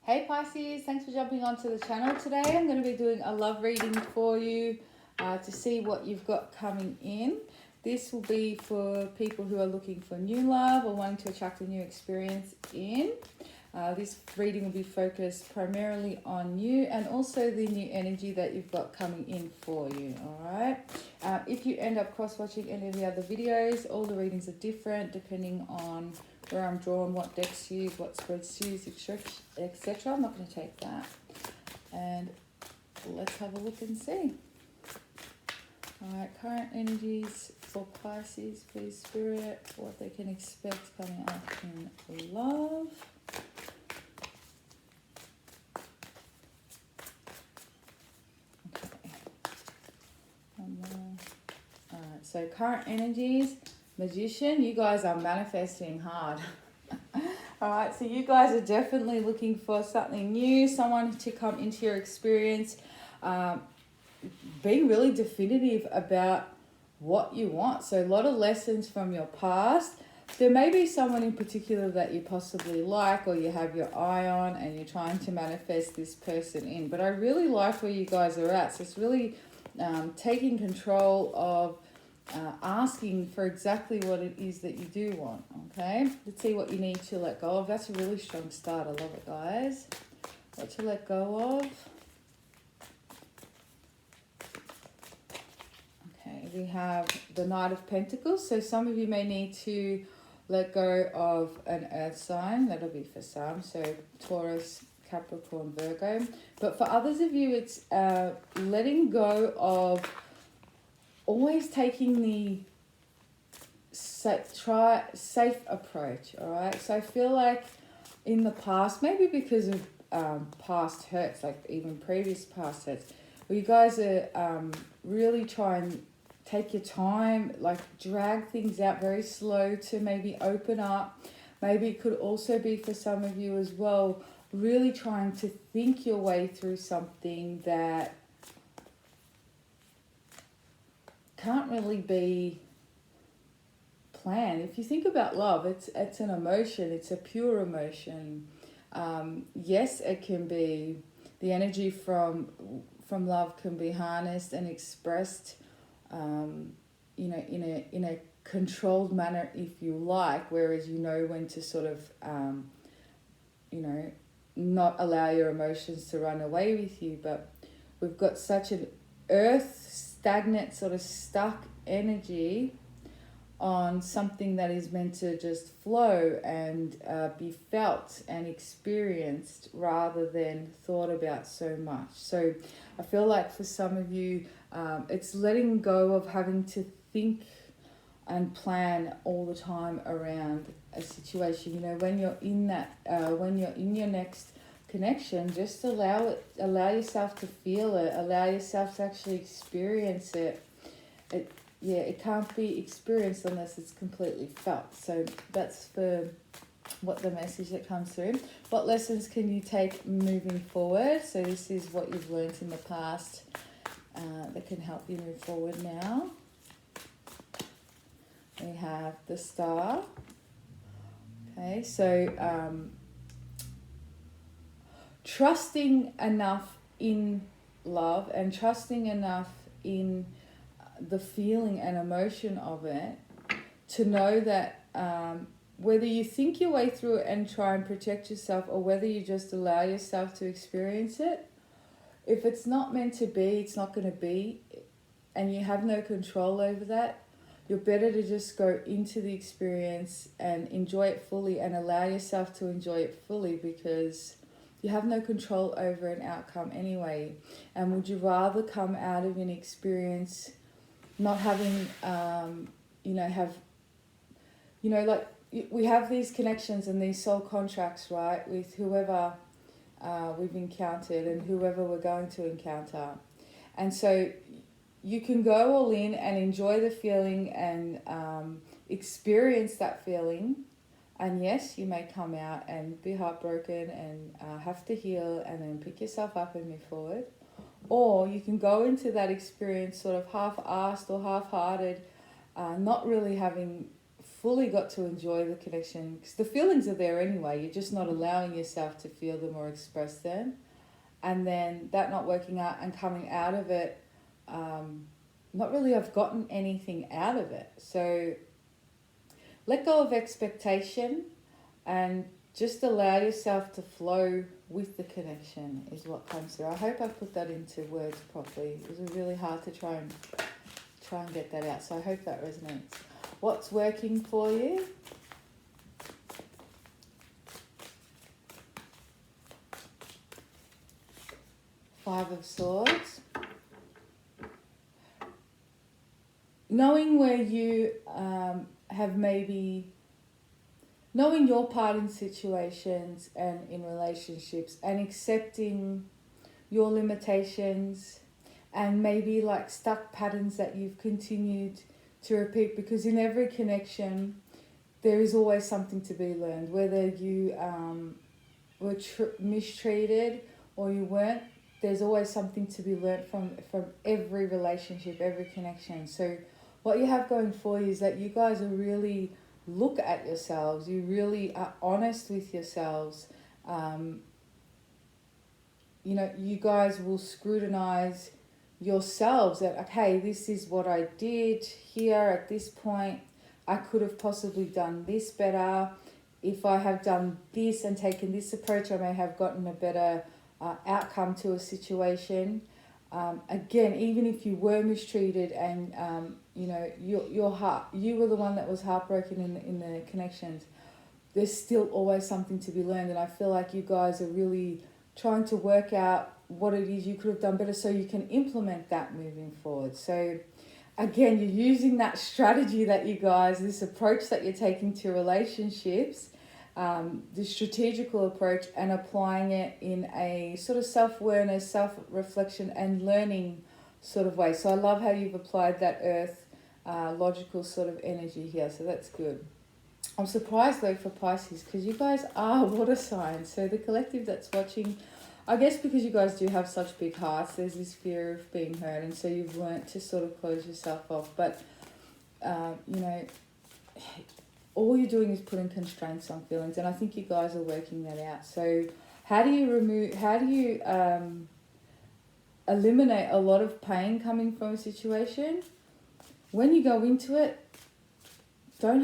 Hey Pisces, thanks for jumping onto the channel today. I'm going to be doing a love reading for you to see what you've got coming in. This will be for people who are looking for new love or wanting to attract a new experience in. This reading will be focused primarily on you and also the new energy that you've got coming in for you, alright? If you end up cross-watching any of the other videos, all the readings are different depending on where I'm drawn, what decks use, what spreads use, etc. I'm not going to take that. And let's have a look and see. Alright, current energies for Pisces, please Spirit, what they can expect coming up in love. Okay. One more. Alright, so current energies, Magician, you guys are manifesting hard. Alright, so you guys are definitely looking for something new, someone to come into your experience, being really definitive about what you want. So a lot of lessons from your past. There may be someone in particular that you possibly like or you have your eye on and you're trying to manifest this person in. But I really like where you guys are at. So it's really taking control of asking for exactly what it is that you do want, okay? Let's see what you need to let go of. That's a really strong start. I love it, guys. What to let go of. Okay, we have the Knight of Pentacles. So some of you may need to let go of an earth sign. That'll be for some. So Taurus, Capricorn, Virgo. But for others of you, it's letting go of always taking the safe approach, all right? So I feel like in the past, maybe because of past hurts, like even previous past hurts, where you guys are really try and take your time, like drag things out very slow to maybe open up. Maybe it could also be for some of you as well, really trying to think your way through something that can't really be planned. If you think about love, it's an emotion. It's a pure emotion. Yes, it can be, the energy from love can be harnessed and expressed, you know, in a controlled manner, if you like. Whereas you know when to sort of, you know, not allow your emotions to run away with you. But we've got such an stagnant, sort of stuck energy on something that is meant to just flow and be felt and experienced rather than thought about so much. So I feel like for some of you, it's letting go of having to think and plan all the time around a situation. You know, when you're in that, when you're in your next connection, just allow yourself to feel it, allow yourself to actually experience it. It can't be experienced unless it's completely felt. So that's for what the message that comes through. What lessons can you take moving forward? So this is what you've learned in the past that can help you move forward now. We have the Star. Okay, so trusting enough in love and trusting enough in the feeling and emotion of it to know that whether you think your way through it and try and protect yourself or whether you just allow yourself to experience it, if it's not meant to be, it's not going to be, and you have no control over that, you're better to just go into the experience and enjoy it fully and allow yourself to enjoy it fully, because you have no control over an outcome anyway. And would you rather come out of an experience not having, like we have these connections and these soul contracts, right, with whoever we've encountered and whoever we're going to encounter. And so you can go all in and enjoy the feeling and experience that feeling. And yes, you may come out and be heartbroken and have to heal and then pick yourself up and move forward. Or you can go into that experience sort of half-assed or half-hearted, not really having fully got to enjoy the connection, because the feelings are there anyway, you're just not allowing yourself to feel them or express them. And then that not working out and coming out of it, not really have gotten anything out of it. So let go of expectation and just allow yourself to flow with the connection is what comes through. I hope I put that into words properly. It was really hard to try and get that out. So I hope that resonates. What's working for you? Five of Swords. Knowing where you have maybe, knowing your part in situations and in relationships, and accepting your limitations and maybe like stuck patterns that you've continued to repeat, because in every connection there is always something to be learned, whether you were mistreated or you weren't. There's always something to be learned from every relationship, every connection. So what you have going for you is that you guys are really look at yourselves. You really are honest with yourselves. You guys will scrutinize yourselves that, okay, this is what I did here at this point. I could have possibly done this better. If I have done this and taken this approach, I may have gotten a better outcome to a situation. Again, even if you were mistreated and your heart, you were the one that was heartbroken in the connections, there's still always something to be learned. And I feel like you guys are really trying to work out what it is you could have done better so you can implement that moving forward. So again, you're using that strategy that you guys, this approach that you're taking to relationships, the strategical approach, and applying it in a sort of self-awareness, self-reflection and learning sort of way. So I love how you've applied that earth logical sort of energy here. So that's good. I'm surprised though for Pisces, because you guys are water signs. So the collective that's watching, I guess because you guys do have such big hearts, there's this fear of being hurt, and so you've learnt to sort of close yourself off. But all you're doing is putting constraints on feelings, and I think you guys are working that out. So how do you eliminate a lot of pain coming from a situation? When you go into it, don't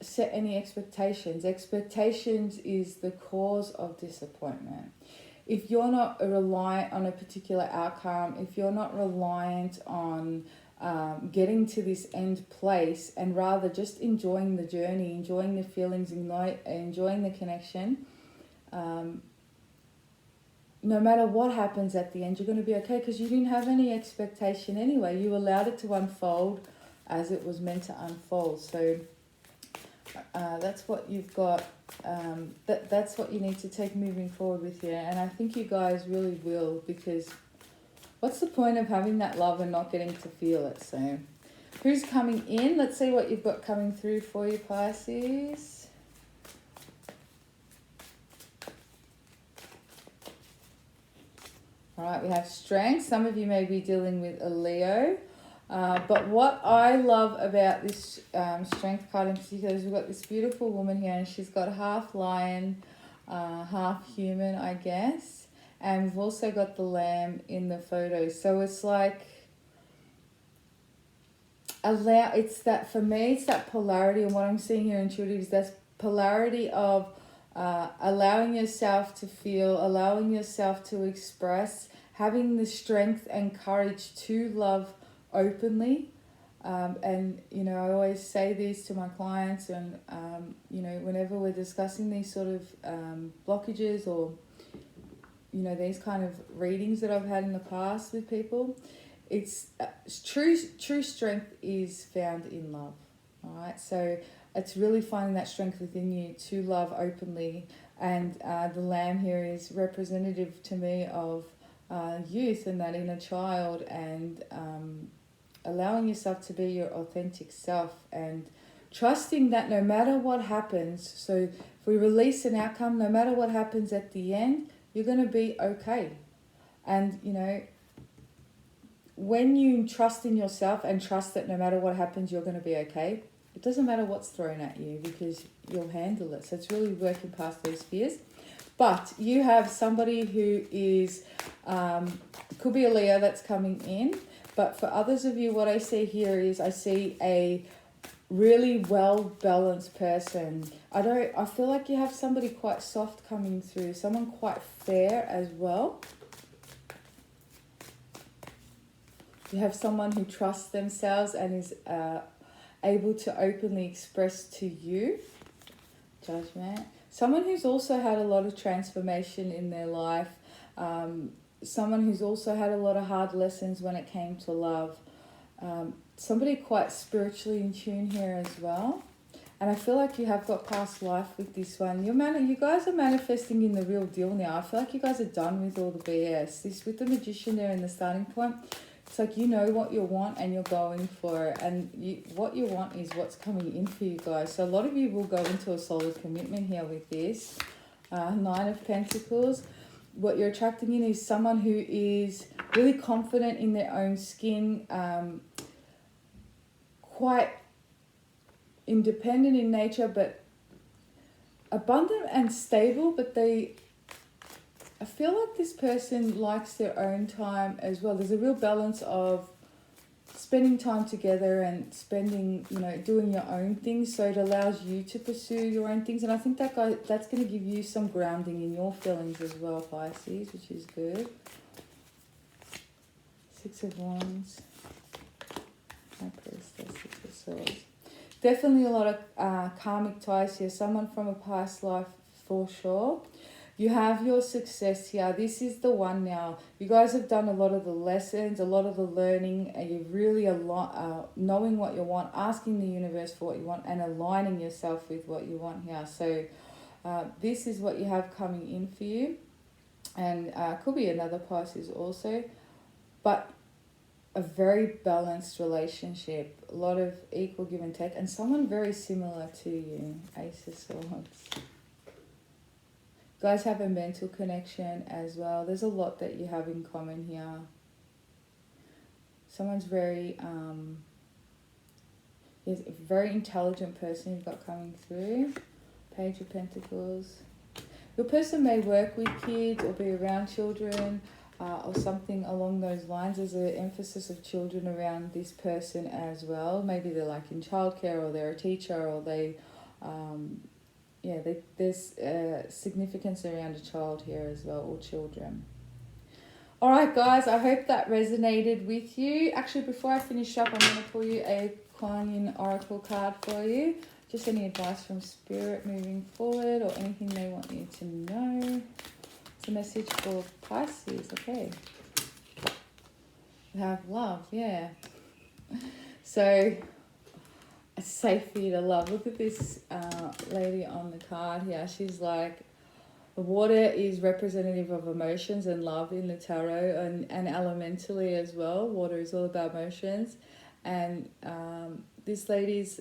set any expectations. Expectations is the cause of disappointment. If you're not reliant on a particular outcome, if you're not reliant on getting to this end place, and rather just enjoying the journey, enjoying the feelings, enjoying the connection, no matter what happens at the end, you're going to be okay, because you didn't have any expectation anyway. You allowed it to unfold as it was meant to unfold. So that's what you've got. That's what you need to take moving forward with you. And I think you guys really will, because what's the point of having that love and not getting to feel it? So who's coming in? Let's see what you've got coming through for you, Pisces. All right, we have strength. Some of you may be dealing with a Leo. But what I love about this strength card in particular is we've got this beautiful woman here, and she's got half lion, half human, I guess. And we've also got the lamb in the photo. So it's like, for me, it's that polarity. And what I'm seeing here intuitively is that polarity of allowing yourself to feel, allowing yourself to express, having the strength and courage to love openly. And I always say this to my clients, and whenever we're discussing these sort of blockages or these kind of readings that I've had in the past with people, it's true strength is found in love. All right, so it's really finding that strength within you to love openly. And the lamb here is representative to me of youth and that inner child, and allowing yourself to be your authentic self and trusting that no matter what happens, so if we release an outcome, no matter what happens at the end, you're going to be okay. And, when you trust in yourself and trust that no matter what happens, you're going to be okay, it doesn't matter what's thrown at you because you'll handle it. So it's really working past those fears. But you have somebody who is, could be a Leo that's coming in. But for others of you, what I see here is I see a really well-balanced person. I feel like you have somebody quite soft coming through, someone quite fair as well. You have someone who trusts themselves and is able to openly express to you. Judgment. Someone who's also had a lot of transformation in their life. Someone who's also had a lot of hard lessons when it came to love. Somebody quite spiritually in tune here as well. And I feel like you have got past life with this one. You guys are manifesting in the real deal now. I feel like you guys are done with all the BS. This with the Magician there in the starting point. It's like you know what you want and you're going for it. And what you want is what's coming in for you guys. So a lot of you will go into a solid commitment here with this. Nine of Pentacles. What you're attracting in is someone who is really confident in their own skin. Quite independent in nature, but abundant and stable. But I feel like this person likes their own time as well. There's a real balance of spending time together and spending, doing your own things. So it allows you to pursue your own things. And I think that's going to give you some grounding in your feelings as well, Pisces, which is good. Six of Wands. High Priestess, Six of Swords. Definitely a lot of karmic ties here. Someone from a past life for sure. You have your success here. This is the one now. You guys have done a lot of the lessons, a lot of the learning, and you're really knowing what you want, asking the universe for what you want, and aligning yourself with what you want here. So this is what you have coming in for you. And could be another Pisces also. But a very balanced relationship. A lot of equal give and take. And someone very similar to you. Ace of Swords. Guys have a mental connection as well. There's a lot that you have in common here. Someone's very a very intelligent person you've got coming through. Page of Pentacles. Your person may work with kids or be around children or something along those lines. There's an emphasis of children around this person as well. Maybe they're like in childcare or they're a teacher or they... there's significance around a child here as well, or children. All right, guys, I hope that resonated with you. Actually, before I finish up, I'm going to pull you a Kuan Yin Oracle card for you. Just any advice from Spirit moving forward or anything they want you to know. It's a message for Pisces, okay. We have love, yeah. So... it's safe for you to love. Look at this lady on the card here. She's like, the water is representative of emotions and love in the tarot, and elementally as well. Water is all about emotions. And this lady's,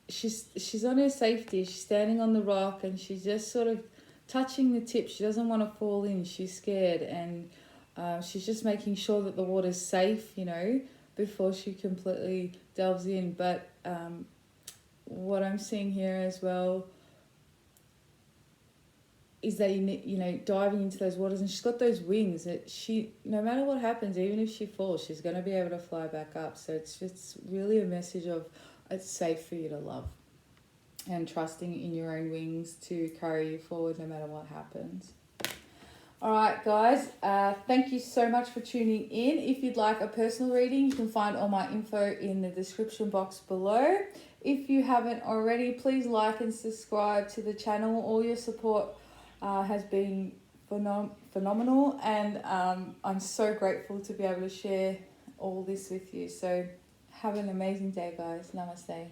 she's on her safety. She's standing on the rock and she's just sort of touching the tip. She doesn't want to fall in. She's scared. And she's just making sure that the water's safe, before she completely delves in. But what I'm seeing here as well is that diving into those waters, and she's got those wings that she, no matter what happens, even if she falls, she's going to be able to fly back up. So it's just really a message of it's safe for you to love and trusting in your own wings to carry you forward no matter what happens. All right, guys, thank you so much for tuning in. If you'd like a personal reading, you can find all my info in the description box below. If you haven't already, please like and subscribe to the channel. All your support has been phenomenal, and I'm so grateful to be able to share all this with you. So have an amazing day, guys. Namaste.